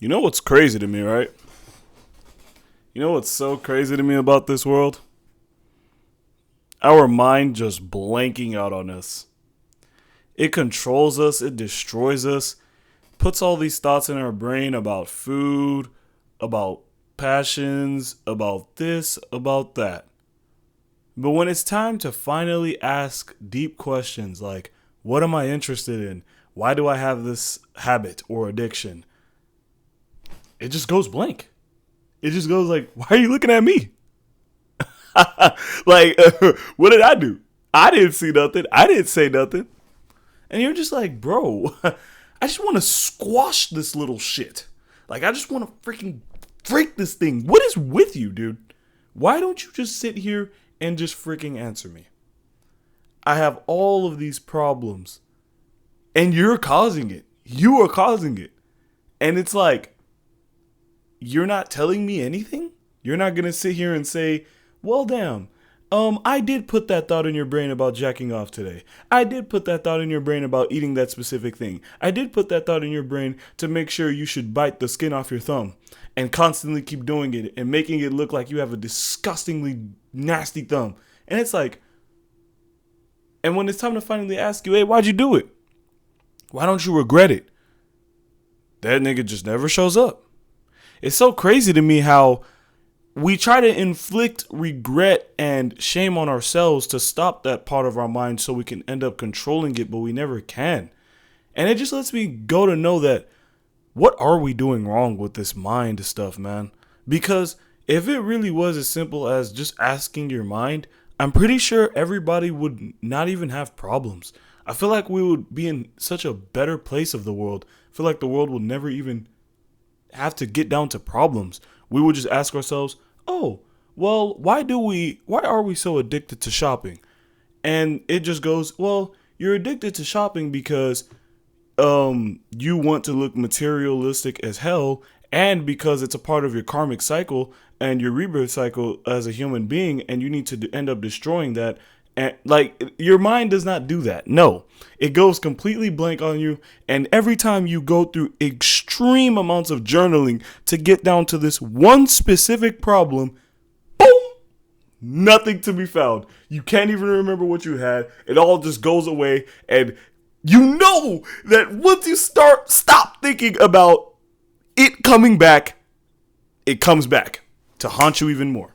You know what's crazy to me, right? You know what's so crazy to me about this world? Our mind just blanking out on us. It controls us, it destroys us, puts all these thoughts in our brain about food, about passions, about this, about that. But when it's time to finally ask deep questions like, what am I interested in? Why do I have this habit or addiction? It just goes blank. It just goes like, why are you looking at me? Like, what did I do? I didn't see nothing. I didn't say nothing. And you're just like, bro, I just want to squash this little shit. Like, I just want to freaking break this thing. What is with you, dude? Why don't you just sit here and just freaking answer me? I have all of these problems, and you're causing it. You are causing it. And it's like, you're not telling me anything? You're not going to sit here and say, well, damn, I did put that thought in your brain about jacking off today. I did put that thought in your brain about eating that specific thing. I did put that thought in your brain to make sure you should bite the skin off your thumb and constantly keep doing it and making it look like you have a disgustingly nasty thumb. And it's like, and when it's time to finally ask you, hey, why'd you do it? Why don't you regret it? That nigga just never shows up. It's so crazy to me how we try to inflict regret and shame on ourselves to stop that part of our mind so we can end up controlling it, but we never can. And it just lets me go to know that what are we doing wrong with this mind stuff, man? Because if it really was as simple as just asking your mind, I'm pretty sure everybody would not even have problems. I feel like we would be in such a better place of the world. I feel like the world would never even have to get down to problems. We would just ask ourselves, oh, well, why are we so addicted to shopping? And it just goes, well, you're addicted to shopping because you want to look materialistic as hell, and because it's a part of your karmic cycle and your rebirth cycle as a human being, and you need to end up destroying that. And like, your mind does not do that. No, it goes completely blank on you. And every time you go through extreme amounts of journaling to get down to this one specific problem, boom, nothing to be found. You can't even remember what you had. It all just goes away. And you know that once you stop thinking about it coming back, it comes back to haunt you even more.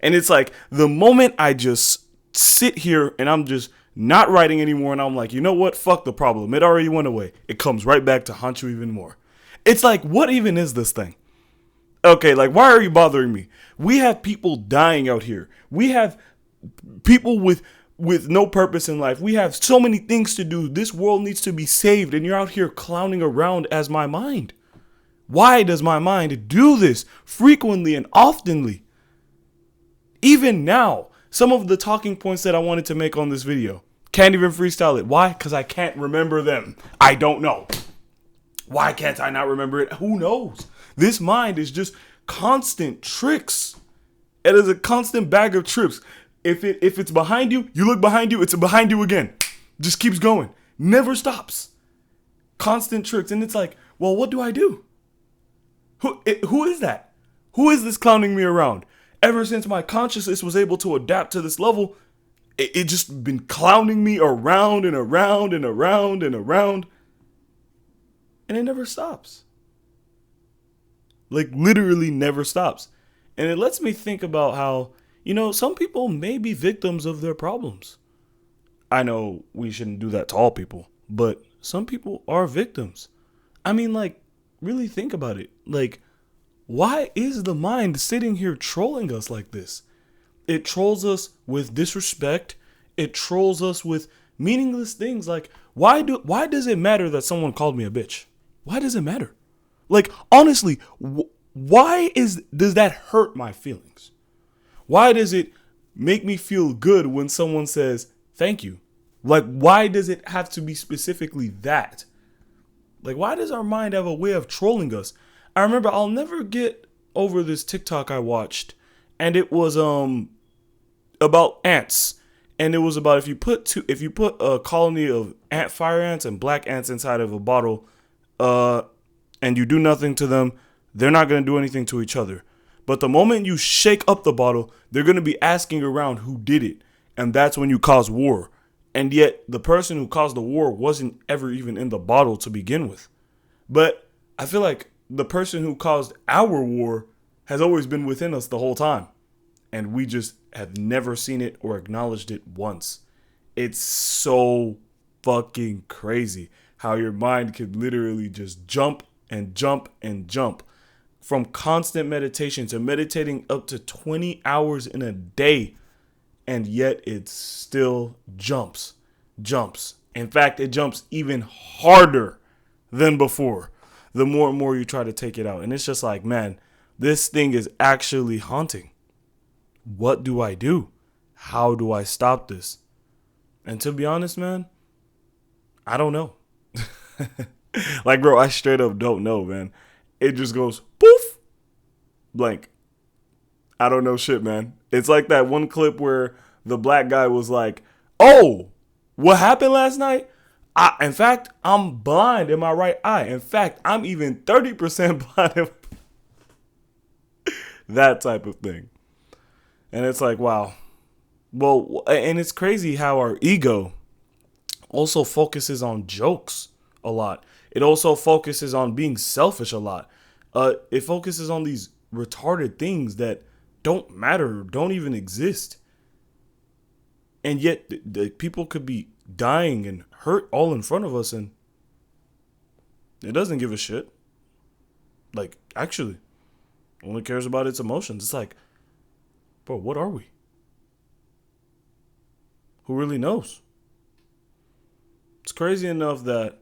And it's like the moment I just sit here and I'm just not writing anymore, and I'm like, you know what? Fuck the problem. It already went away. It comes right back to haunt you even more. It's like, what even is this thing? Okay, like, why are you bothering me? We have people dying out here. We have people with no purpose in life. We have so many things to do. This world needs to be saved, and you're out here clowning around as my mind. Why does my mind do this frequently and oftenly? Even now, some of the talking points that I wanted to make on this video, can't even freestyle it. Why? Because I can't remember them. I don't know. Why can't I not remember it? Who knows? This mind is just constant tricks. It is a constant bag of tricks. If it's behind you, you look behind you, it's behind you again. Just keeps going. Never stops. Constant tricks. And it's like, well, what do I do? Who is that? Who is this clowning me around? Ever since my consciousness was able to adapt to this level, it just been clowning me around and around and around and around. And it never stops. Like, literally never stops. And it lets me think about how, some people may be victims of their problems. I know we shouldn't do that to all people, but some people are victims. I mean, like, really think about it. Like, why is the mind sitting here trolling us like this? It trolls us with disrespect. It trolls us with meaningless things. Like, why does it matter that someone called me a bitch? Why does it matter? Like, honestly, why does that hurt my feelings? Why does it make me feel good when someone says thank you? Like, why does it have to be specifically that? Like, why does our mind have a way of trolling us? I remember, I'll never get over this TikTok I watched, and it was about ants, and it was about if you put a colony of fire ants and black ants inside of a bottle, and you do nothing to them, they're not going to do anything to each other. But the moment you shake up the bottle, they're going to be asking around who did it. And that's when you cause war. And yet the person who caused the war wasn't ever even in the bottle to begin with. But I feel like the person who caused our war has always been within us the whole time. And we just have never seen it or acknowledged it once. It's so fucking crazy how your mind could literally just jump and jump and jump from constant meditation to meditating up to 20 hours in a day. And yet it still jumps. In fact, it jumps even harder than before. The more and more you try to take it out. And it's just like, man, this thing is actually haunting. What do I do? How do I stop this? And to be honest, man, I don't know. Like, bro, I straight up don't know, man. It just goes poof, blank. I don't know shit, man. It's like that one clip where the black guy was like, oh, what happened last night? In fact, I'm blind in my right eye. In fact, I'm even 30% blind. That type of thing. And it's like, wow. Well, and it's crazy how our ego also focuses on jokes a lot. It also focuses on being selfish a lot. It focuses on these retarded things that don't matter, don't even exist. And yet the people could be dying and hurt all in front of us, and it doesn't give a shit. Like, actually, only cares about its emotions. It's like, bro, what are we? Who really knows? It's crazy enough that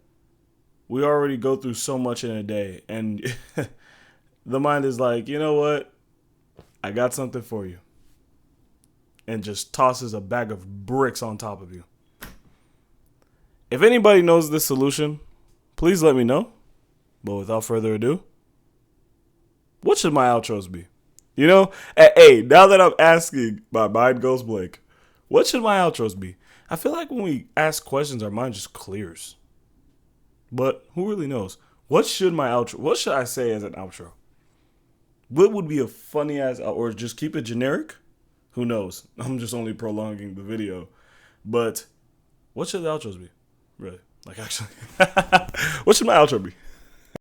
we already go through so much in a day, and the mind is like, you know what? I got something for you. And just tosses a bag of bricks on top of you. If anybody knows this solution, please let me know. But without further ado, what should my outros be? You know, hey, now that I'm asking, my mind goes blank. What should my outros be? I feel like when we ask questions, our mind just clears. But who really knows? What should I say as an outro? What would be a funny ass, or just keep it generic? Who knows? I'm just only prolonging the video. But what should the outros be? Really? Like, actually. What should my outro be?